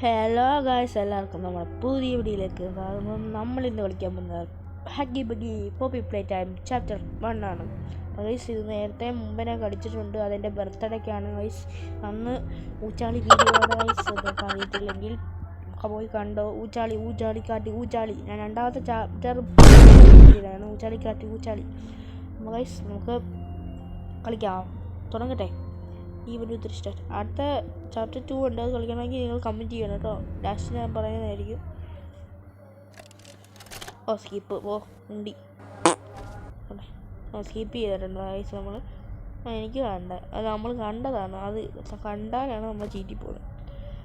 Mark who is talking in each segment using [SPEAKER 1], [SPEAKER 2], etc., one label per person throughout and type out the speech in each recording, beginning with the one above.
[SPEAKER 1] Hello guys, എല്ലാവർക്കും നമ്മുടെ പുതിയ വീഡിയോയിലേക്ക് നമ്മൾ ഇന്ന് കളിക്കാൻ പോകുന്നത് ഹഗ്ഗി ബഗ്ഗി പോപ്പി പ്ലേ ടൈം ചാപ്റ്റർ 1 ആണ്. ഗൈസ്, ഇത് നേരത്തെ മുമ്പേ കളിച്ചിട്ടുണ്ട്. അതിൻ്റെ ബർത്ത്ഡേക്കാണ് ഗൈസ്. അന്ന് ഊച്ചാളി വീഡിയോ ഗൈസ്. അതൊക്കെ അറിയത്തില്ലെങ്കിൽ പോയി കണ്ടോ. ഊച്ചാളി ഞാൻ രണ്ടാമത്തെ ചാപ്റ്റർ ഊച്ചാളി. ഗൈസ്, നമുക്ക് കളിക്കാം. തുടങ്ങട്ടെ. ഈ വീഡിയോ ഒത്തിരി ഇഷ്ടമായി. അടുത്ത ചാപ്റ്റർ 2 ഉണ്ട്. അത് കളിക്കണമെങ്കിൽ നിങ്ങൾ കമൻറ്റ് ചെയ്യണം കേട്ടോ. ലാസ്റ്റ് ഞാൻ പറയുന്നതായിരിക്കും. സ്കിപ്പ് ഉണ്ടി സ്കിപ്പ് ചെയ്തിട്ടുണ്ട് ഗൈസ്. എനിക്ക് അത് നമ്മൾ കണ്ടതാണ്. അത് കണ്ടാലാണ് നമ്മൾ ചീറ്റിപ്പോകുന്നത്.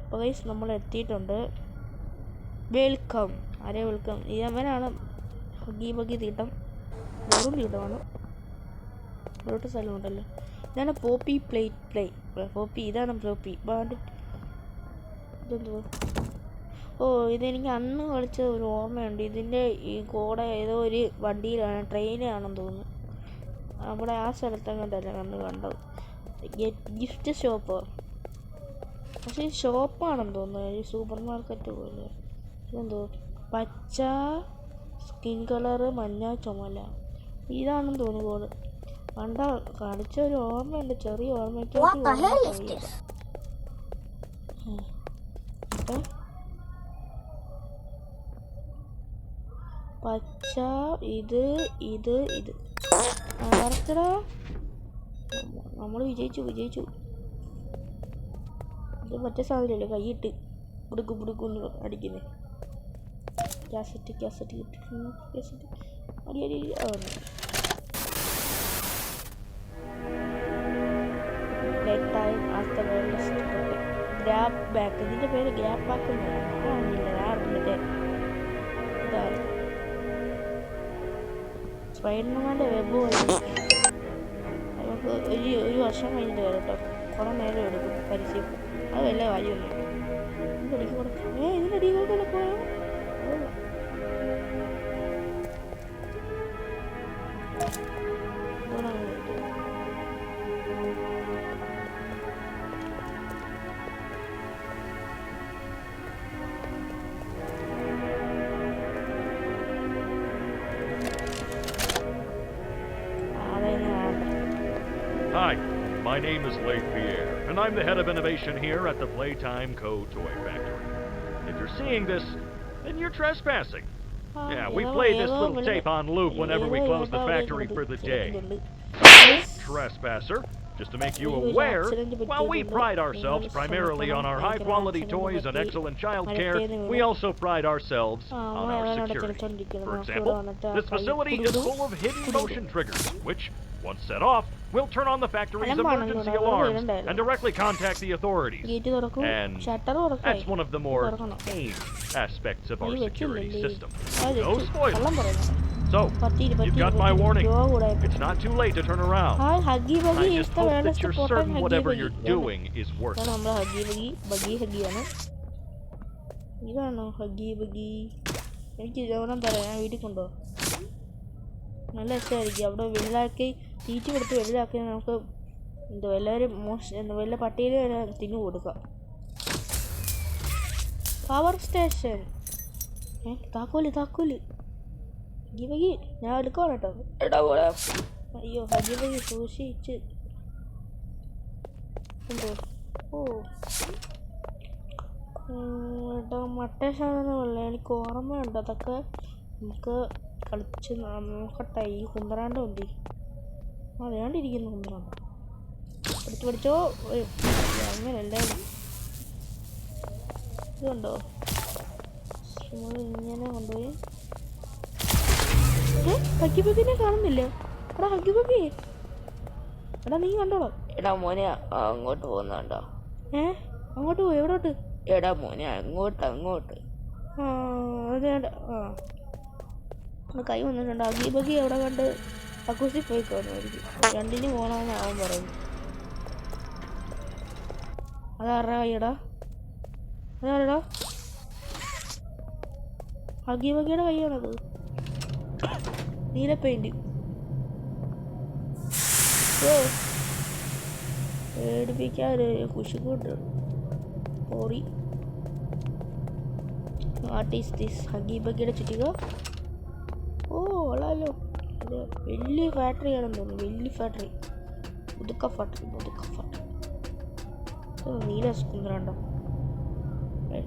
[SPEAKER 1] അപ്പോൾ ഗൈസ്, നമ്മൾ എത്തിയിട്ടുണ്ട്. വെൽക്കം. വെൽക്കം. ഇവനാണ് ഹഗ്ഗി ബഗ്ഗി തീട്ടം. വെറും തീട്ടമാണ്. ഓരോ സ്ഥലമുണ്ടല്ലോ. ഇതാണ് പോപ്പി പോപ്പി. ഇതാണ് പോപ്പി. ഇതെന്തുവാ? ഇതെനിക്ക് അന്ന് കളിച്ച ഒരു ഓർമ്മയുണ്ട്. ഇതിൻ്റെ ഈ കൂടെ ഏതോ ഒരു വണ്ടിയിലാണ്, ട്രെയിനാണെന്ന് തോന്നുന്നു. അവിടെ ആ സ്ഥലത്തങ്ങോട്ടല്ല കണ്ടത്. Gift shop. പക്ഷേ ഷോപ്പാണെന്ന് തോന്നുന്നു. ഈ സൂപ്പർ മാർക്കറ്റ് പോലെ. ഇതെന്തോ പച്ച, സ്കിൻ കളറ്, മഞ്ഞ, ചുമല. ഇതാണെന്ന് തോന്നുന്നു ബോർഡ്. കാണിച്ച ഒരു ഓർമ്മയുണ്ട്, ചെറിയ ഓർമ്മയ്ക്ക്. പച്ച, ഇത് കറക്റ്റടാ. നമ്മൾ വിജയിച്ചു. ഇത് മറ്റേ സാധനമല്ലേ, കൈയിട്ട് ബുടുക്കുന്നു അടിക്കുന്നത്. കാസറ്റ് അടി. Grab back. ഇതിൻ്റെ പേര് ഗ്രാബ് ബാക്ക് എന്നാണ്. സ്പൈഡർമാൻ്റെ വെബ് പോലെ. നമുക്ക് ഒരു വർഷം കഴിഞ്ഞിട്ട് വരും കേട്ടോ. കുറേ നേരം എടുക്കും പരിചയം. അത് വല്ല കാര്യമൊന്നും. ഇതിൻ്റെ അടിക്കൊക്കെ പോയോ?
[SPEAKER 2] Hi, my name is Leif Pierre, and I'm the head of innovation here at the Playtime Co. Toy Factory. If you're seeing this, then you're trespassing. Yeah, we play this little tape on loop whenever we close the factory for the day. Trespasser, just to make you aware, while we pride ourselves primarily on our high-quality toys and excellent child care, we also pride ourselves on our security. For example, this facility is full of hidden motion triggers, which, once set off, will turn on the factory's emergency alarms and directly contact the authorities. And that's one of the more tame aspects of our security system. No spoilers. So, you've got my warning. It's not too late to turn around. I just hope that you're certain whatever you're doing is worth it.
[SPEAKER 1] ഇതാണോ ഹഗ്ഗി buggy? എനിക്ക് ഇതോണം തരാം. ഞാൻ വീട്ടിൽ കൊണ്ടുപോകാം. നല്ല രസമായിരിക്കും. അവിടെ വലുതാക്കി തീറ്റി കൊടുത്ത് വലുതാക്കി നമുക്ക് എല്ലാവരും വല്ല പട്ടിയിൽ വരെ തിന്നു കൊടുക്കാം. Power station. താക്കോല് ഹഗ്ഗി ബഗ്ഗി ഞാൻ എടുക്കണം കേട്ടോ. അയ്യോ, ഹഗ്ഗി ബഗ്ഗി സൂക്ഷിച്ച്. മറ്റേ സാധനമല്ല, എനിക്ക് ഓർമ്മയുണ്ട്. അതൊക്കെ നമുക്ക് കളിച്ച് നോക്കട്ടെ. ഈ കുന്തറാണ്ട് ഉണ്ട്. വേണ്ടിയിരിക്കുന്നു കുന്തറാണ്ട്. പഠിച്ചോ. അങ്ങനെയല്ല, ഇതുണ്ടോ? ഇങ്ങനെ കൊണ്ടുപോയി. ഹഗ്ഗി ബഗ്ഗിനെ കാണുന്നില്ല. എടാ ഹഗ്ഗി ബഗ്ഗി, എടാ നീ കണ്ടോളാം. എടാ മോനെ, അങ്ങോട്ട് പോകുന്നുണ്ടോ? അങ്ങോട്ട് പോയി. എവിടോട്ട്? എടാ മോനെ, അങ്ങോട്ട്. കൈ വന്നിട്ടുണ്ട്. ഹഗ്ഗി ബഗ്ഗി എവിടെ കണ്ട് അക്കൂസി പോയി കാണുമായിരിക്കും. രണ്ടിന് പോകണമെന്ന് അവൻ പറയുന്നു. അതാറാ കൈയടാ? ഹഗ്ഗി ബഗ്ഗിയുടെ കൈയാണത്. നീല പെയിന്റ്. പേടിപ്പിക്കാതെ കുശിക്കൂട്ട് ഓടി. What is this? ഹഗി ബഗിയുടെ ചുറ്റിക. ഓ കൊള്ളാലോ. ഇത് വലിയ ഫാക്ടറി ആണെന്ന് തോന്നുന്നു. വലിയ ഫാക്ടറി. പുതുക്ക ഫാക്ടറി. നീല സുന്ദരണ്ടോ?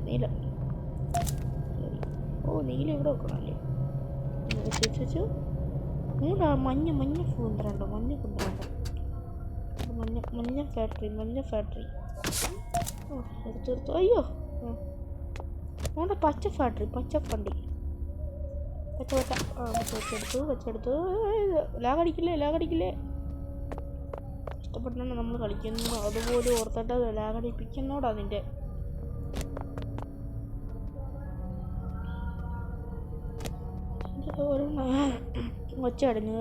[SPEAKER 1] നീല. ഓ നീല ഇവിടെ വെക്കണല്ലേ. വെച്ചു മൂന്നാ മഞ്ഞ സുന്ദരണ്ടോ? മഞ്ഞ ഫാക്ടറി. ഓ എടുത്തു. അയ്യോ നമ്മുടെ പച്ച ഫാക്ടറി. പച്ച വണ്ടി. പച്ച വെച്ചെടുത്തു. ലാഗടിക്കില്ലേ. ഇഷ്ടപ്പെട്ടാണ് നമ്മൾ കളിക്കുന്നു. അതുപോലെ ഓർത്തിട്ട് ലാഗടിപ്പിക്കുന്നോടാ നിന്റെ. ഒച്ച അടഞ്ഞു.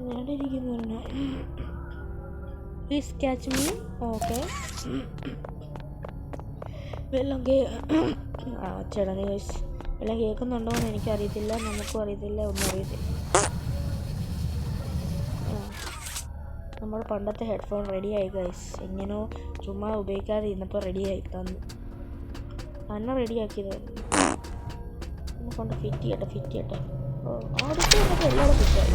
[SPEAKER 1] നേടിയിരിക്കുന്നു. Please catch me. ഓക്കെ വെള്ളം ഒച്ചടഞ്ഞു ഗൈസ്. എല്ലാം കേൾക്കുന്നുണ്ടോ എന്ന് എനിക്കറിയത്തില്ല. നമുക്കും അറിയത്തില്ല. ഒന്നും അറിയത്തില്ല. നമ്മുടെ പണ്ടത്തെ ഹെഡ്ഫോൺ റെഡിയായി ഗൈസ്. എങ്ങനെയോ ചുമ്മാ ഉപയോഗിക്കാതെ ഇരുന്നപ്പോൾ റെഡിയായി തന്നു. തന്നെ റെഡിയാക്കിയതായിരുന്നു. കൊണ്ട് ഫിറ്റ് ചെയ്യട്ടെ. ആദ്യത്തെ എല്ലാവരും ഫിറ്റായി.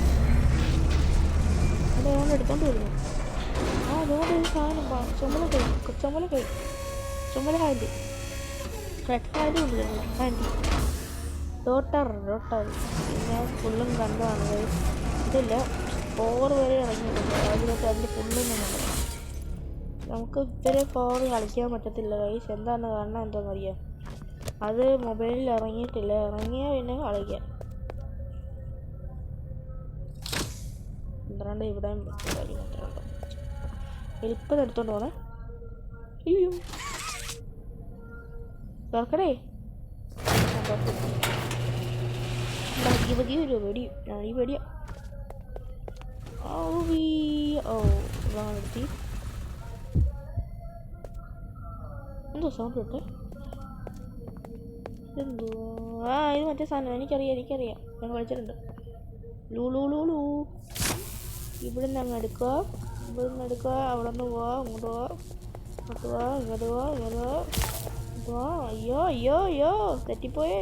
[SPEAKER 1] അവിടെ അതുകൊണ്ട് എടുത്തോണ്ട് വരുന്നു. അതുകൊണ്ട് ഒരു സാധനം ചുമല ഹാൻഡി റെഡ് ഹാൻഡി ഉണ്ട്. ഹാൻഡി ഡോട്ടർ പിന്നെ ഫുള്ളും കണ്ടാണ് ഗൈസ്. ഇതില്ല 4 വരെ ഇറങ്ങിയിട്ടുണ്ട്. അതിൻ്റെ ഫുള്ളും നമുക്ക് ഇവരെ 4 കളിക്കാൻ പറ്റത്തില്ല ഗൈസ്. എന്താണെന്ന് കാരണം എന്താണെന്നറിയാം. അത് മൊബൈലിൽ ഇറങ്ങിയിട്ടില്ല. ഇറങ്ങിയാൽ പിന്നെ കളിക്കാം. എന്താണ്ട് ഇവിടെ എളുപ്പം എടുത്തോണ്ട് പോണേ. അയ്യോ തുറക്കടേ. ഒരു വെടി. ഈ വെടിയാ. എടുത്തി. എന്തോ സൗണ്ട് കിട്ടെ. എന്തോ ഇത് മറ്റേ സാധനം. എനിക്കറിയാം. ഞാൻ കളിച്ചിട്ടുണ്ട്. ലൂലൂ. ഇവിടുന്ന് അങ്ങ് എടുക്കുക. അവിടെ നിന്ന് പോവാ. ഇങ്ങോട്ട് വാ. അയ്യോ തെറ്റിപ്പോയേ.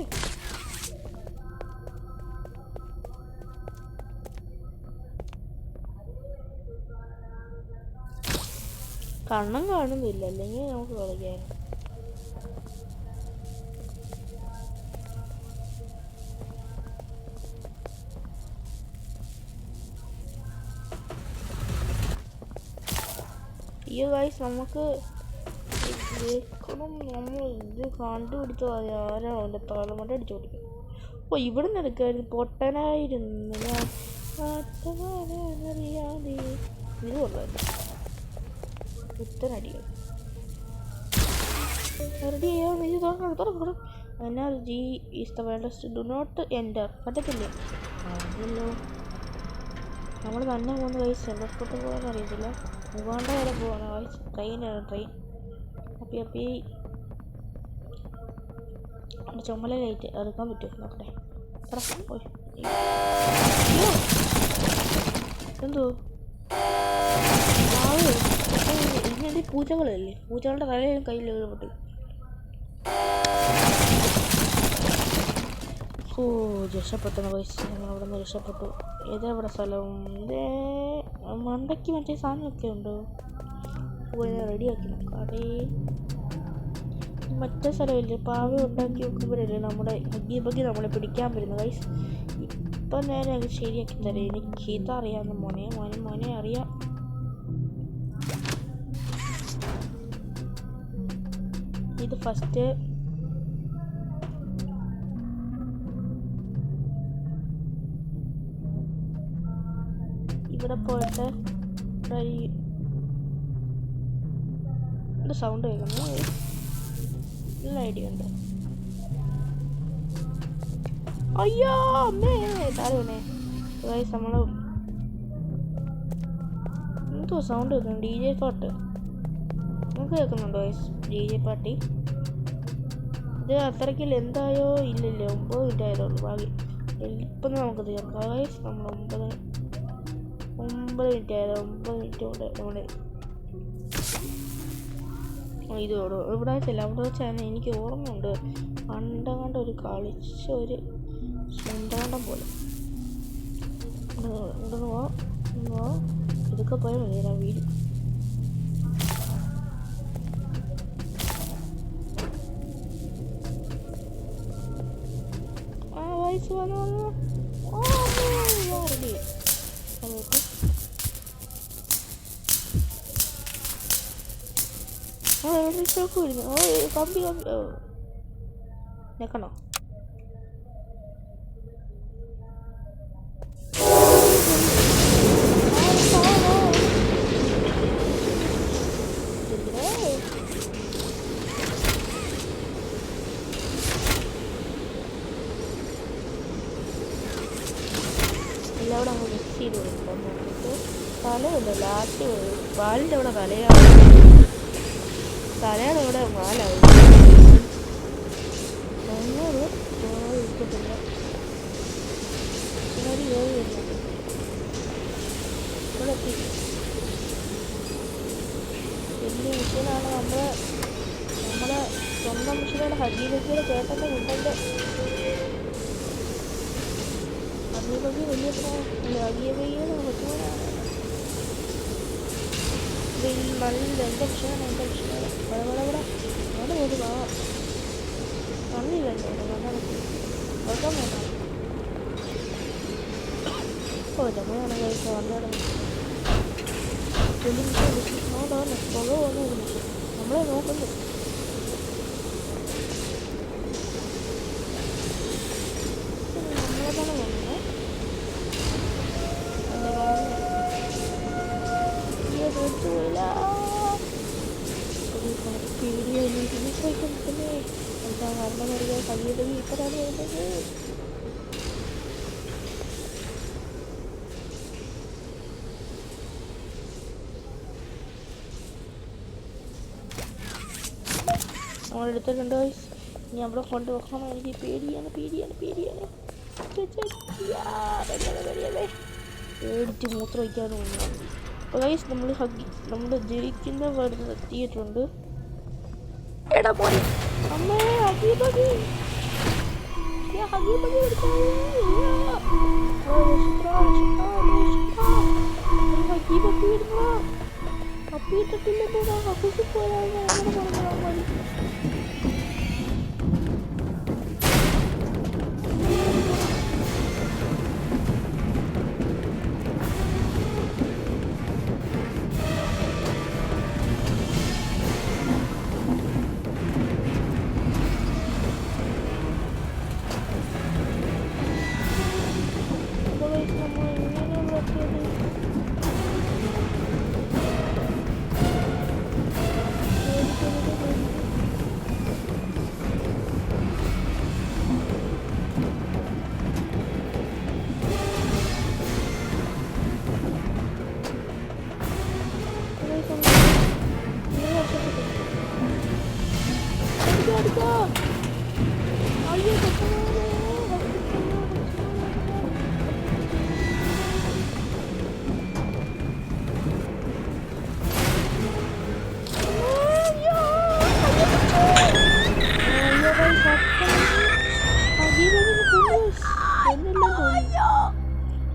[SPEAKER 1] കണ്ണം കാണുന്നില്ല. അല്ലെങ്കിൽ നമുക്ക് കളിക്കാൻ. അയ്യോ ഗൈസ് നമുക്ക് നമ്മൾ ഇത് കണ്ടുപിടിച്ചോ. ആരാ അവൻ്റെ താളമട്ട അടിച്ചു കൊടുക്കും. ഓ ഇവിടെ നിന്ന് എടുക്കായിരുന്നു. പൊട്ടനായിരുന്നു ഞാൻ. അറിയാതെ ഇത് കൊള്ളായിരുന്നു. പുത്തനടികൾ energy is the wildest. Do not enter. പറ്റത്തില്ലേ? അതല്ലോ നമ്മൾ തന്നെ പോകുന്ന ഗൈസ്. എൻ്റർപോട്ട് പോകാൻ അറിയത്തില്ല. ഉഗാണ്ട വരെ പോകണം ഗൈസ്. ട്രെയിൻ അപ്പി ചുമല ലൈറ്റ് എടുക്കാൻ പറ്റുമോ നോക്കട്ടെ. എന്തോ ഇതിനെന്ത് പൂച്ചകളല്ലേ? പൂച്ചകളുടെ തലയിലും കയ്യിലും എഴുതപ്പെട്ടു. ഓ രക്ഷപ്പെട്ടു ഗൈസ്. ഞങ്ങളവിടെ നിന്ന് രക്ഷപ്പെട്ടു. ഏതെവിടെ സ്ഥലം? മണ്ടയ്ക്ക് മറ്റേ സാധനമൊക്കെ ഉണ്ടോ? റെഡിയാക്കി നോക്കാതെ. മറ്റേ സ്ഥലമില്ലേ? പാവ ഉണ്ടാക്കി വെക്കുമ്പോഴല്ലേ നമ്മുടെ ഹഗ്ഗി നമ്മളെ പിടിക്കാൻ വരുന്നത് ഗൈസ്. ഇപ്പം നേരെ അത് ശരിയാക്കി തരാം. എനിക്ക് ഇതറിയാവുന്ന മോനെ അറിയാം. ഇത് ഫസ്റ്റ് ഇവിടെ പോയിട്ട് സൗണ്ട് കേൾക്കുന്നു. നല്ല ഐഡിയ ഉണ്ട്. അയ്യോ അമ്മേ താഴെ ഗൈസ്. നമ്മള് എന്തോ സൗണ്ട് കേൾക്കുന്നു. DJ പാട്ട് നമുക്ക് കേൾക്കുന്നുണ്ടോ ഗൈസ്? DJ പാട്ടി. ഇത് അത്രയ്ക്കില്ല. എന്തായോ ഇല്ലില്ല. 9 മിനിറ്റ് ആയതുള്ളൂ. ബാക്കി ഇപ്പം നമുക്ക് തീർക്കാം ഗൈസ്. നമ്മൾ 9 മിനിറ്റ് ആയത്. 9 മിനിറ്റ് കൊണ്ട് നമ്മൾ ഇതോടോ ഇവിടെ വെച്ചല്ല, അവിടെ വെച്ചാൽ എനിക്ക് ഓർമ്മയുണ്ട് പണ്ടങ്ങാണ്ട് ഒരു കളിച്ച ഒരു സ്വന്തം പോലെ. ഇതൊക്കെ പോയാൽ മതി ഞാൻ വീട്. വയസ്സ് വന്നു കമ്പി നിൽക്കണോ? എല്ലാവരും അങ്ങ് മിക്സ് ചെയ്ത് കൊടുക്കാം. നമുക്ക് തലയുണ്ട് ലാസ്റ്റ് വാലിൻ്റെ അവിടെ തലയാണ്, തലയുടെ അവിടെ വാലാവും. അങ്ങോട്ട് ഇരിക്കത്തില്ല. ഒരു യോഗ വരുന്നുണ്ട് ഇവിടെ എത്തി. വലിയ മിഷീനാണ് നമ്മളെ സ്വന്തം മിഷീനാണ്. ഹജീബക്കിയുടെ ചേട്ടൻ്റെ കുട്ടൻ്റെ ഹജീബക്കി വലിയ ഹജീബക്കിയുടെ കൊച്ചുമോനാണ്. നല്ല എൻ്റെ മിഷീനാണ്. ഇവിടെ അവിടെ ഒരു കണ്ണില്ലല്ലോ വെക്കാൻ വേണ്ട. ചുമയാണ് കഴിച്ച വന്നോടെ നോടാണ് പുക വന്നു നമ്മളെ നോക്കുന്നു. നമ്മളെ തന്നെ വന്നു പേടിച്ചു പോയില്ല. പേടിയോ പോയിക്കൊണ്ടിരിക്കുന്നേ എന്താ കാരണം അറിയാൻ കഴിയത് ഇപ്പഴാണ് വരുന്നത്. നമ്മളെടുത്തിട്ടുണ്ട് ഗൈസ്. ഇനി അവിടെ കൊണ്ട് വെക്കണം. എനിക്ക് പേടിയാണ് പേടിച്ച് മൂത്രം വയ്ക്കാതെ തോന്നുന്നു. അപ്പോൾ ഗൈസ് നമ്മൾ ജയിക്കുന്ന വരുന്നത് എത്തിയിട്ടുണ്ട്. എടാ പോലെ അമ്മേ ഹഗീബക്കി അപ്പിയിട്ടിട്ടില്ലെന്നോ ഹക്കുക്ക് പോയാൽ അങ്ങനെ പറഞ്ഞാൽ മതി.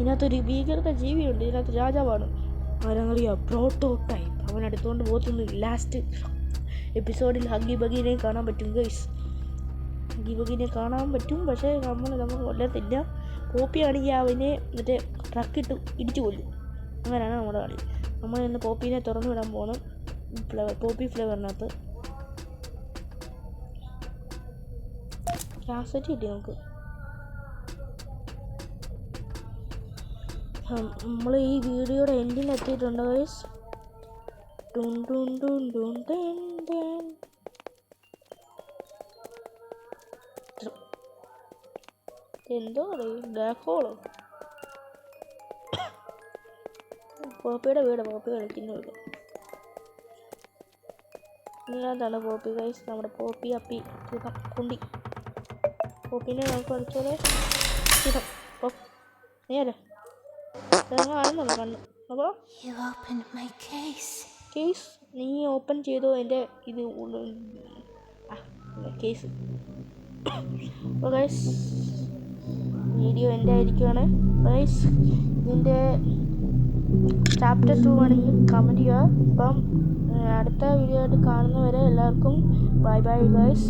[SPEAKER 1] ഇതിനകത്തൊരു ഭീകരത ജീവിയുണ്ട്. ഇതിനകത്ത് രാജാവാണ് ആരറിയാം, പ്രോട്ടോടൈപ്പ്. അവൻ അടുത്തുകൊണ്ട് പോകത്തൊന്നും. ലാസ്റ്റ് എപ്പിസോഡിൽ ഹഗ്ഗി ബഗീനെ കാണാൻ പറ്റും ഗൈസ്. ഹഗ്ഗി ബഗീനെ കാണാൻ പറ്റും. പക്ഷേ നമുക്ക് കൊല്ലത്തില്ല. പോപ്പിയാണെങ്കിൽ അവനെ മറ്റേ ട്രക്കിട്ട് ഇടിച്ചു കൊല്ലും. അങ്ങനെയാണ് നമ്മുടെ കളി. നമ്മൾ ഇന്ന് പോപ്പീനെ തുറന്നു വിടാൻ പോകണം. പോപ്പി ഫ്ലേവറിനകത്ത് കാസറ്റ് കിട്ടി നമുക്ക്. നമ്മൾ ഈ വീഡിയോയുടെ എൻഡിന് എത്തിയിട്ടുണ്ട് ഗൈസ്. എന്തോ പറയും ബ്ലാക്ക് ഹോളോ. പോപ്പിയുടെ വീട്, പോപ്പി കളിക്കുന്ന വീട്. ഇല്ലാതാണ് പോപ്പി ഗൈസ്. നമ്മുടെ പോപ്പി അപ്പി കുണ്ടി. പോപ്പിനെ നമുക്ക് കളിച്ചോളെ നേരെ കാണുന്നുള്ളൂ കണ്ണ്. അപ്പോൾ കേസ് നീ ഓപ്പൺ ചെയ്തോ എൻ്റെ ഇത് കേസ്. അപ്പോൾ ഗൈസ് വീഡിയോ എൻ്റെ ആയിരിക്കുവാണ് ഗൈസ്. ഇതിൻ്റെ ചാപ്റ്റർ 2 വേണമെങ്കിൽ കമൻറ്റ് ചെയ്യുക. അപ്പം അടുത്ത വീഡിയോ ആയിട്ട് കാണുന്നവരെ എല്ലാവർക്കും ബൈ ബൈ ഗൈസ്.